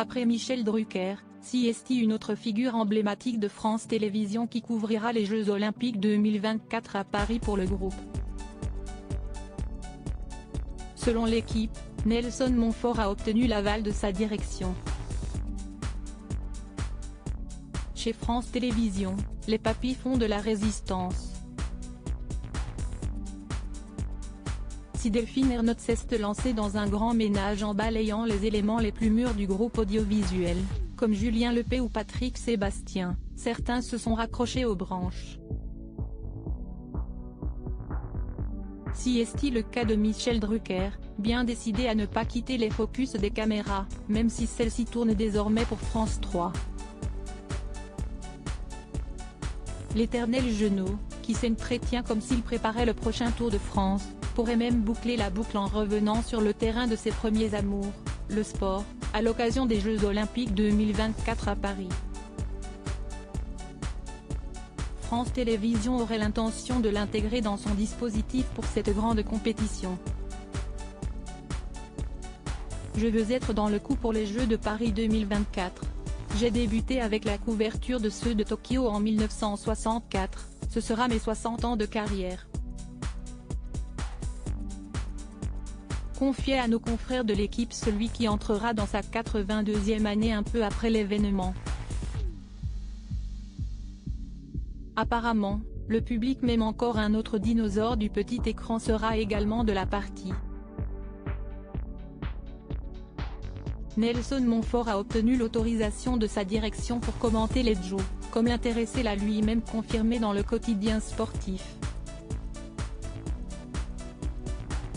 Après Michel Drucker, si est une autre figure emblématique de France Télévisions qui couvrira les Jeux Olympiques 2024 à Paris pour le groupe. Selon l'équipe, Nelson Montfort a obtenu l'aval de sa direction. Chez France Télévisions, les papis font de la résistance. Si Delphine Ernotte cesse de lancer dans un grand ménage en balayant les éléments les plus mûrs du groupe audiovisuel, comme Julien Lepay ou Patrick Sébastien, certains se sont raccrochés aux branches. Si est le cas de Michel Drucker, bien décidé à ne pas quitter les focus des caméras, même si celles-ci tournent désormais pour France 3. L'éternel Jeannot, qui s'entretient comme s'il préparait le prochain Tour de France, pourrait même boucler la boucle en revenant sur le terrain de ses premiers amours, le sport, à l'occasion des Jeux Olympiques 2024 à Paris. France Télévisions aurait l'intention de l'intégrer dans son dispositif pour cette grande compétition. Je veux être dans le coup pour les Jeux de Paris 2024. J'ai débuté avec la couverture de ceux de Tokyo en 1964, ce sera mes 60 ans de carrière. Confié à nos confrères de l'équipe celui qui entrera dans sa 82e année un peu après l'événement. Apparemment, le public même encore un autre dinosaure du petit écran sera également de la partie. Nelson Montfort a obtenu l'autorisation de sa direction pour commenter les Jeux, comme l'intéressé l'a lui-même confirmé dans le quotidien sportif.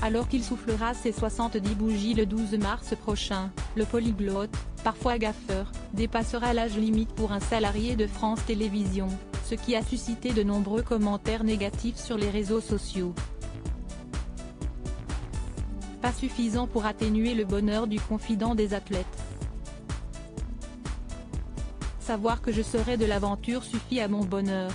Alors qu'il soufflera ses 70 bougies le 12 mars prochain, le polyglotte, parfois gaffeur, dépassera l'âge limite pour un salarié de France Télévisions, ce qui a suscité de nombreux commentaires négatifs sur les réseaux sociaux. Pas suffisant pour atténuer le bonheur du confident des athlètes. Savoir que je serai de l'aventure suffit à mon bonheur.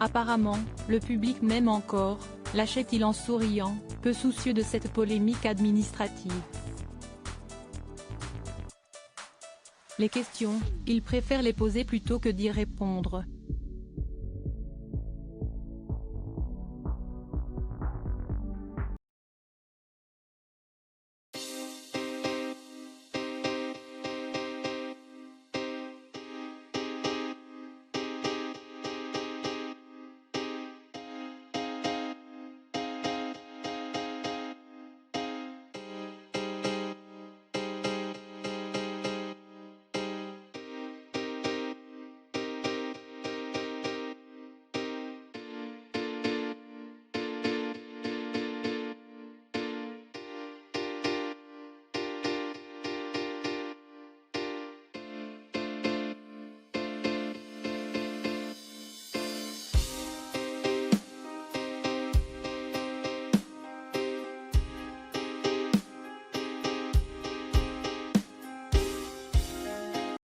Apparemment, le public m'aime encore, lâchait-il en souriant, peu soucieux de cette polémique administrative. Les questions, il préfère les poser plutôt que d'y répondre.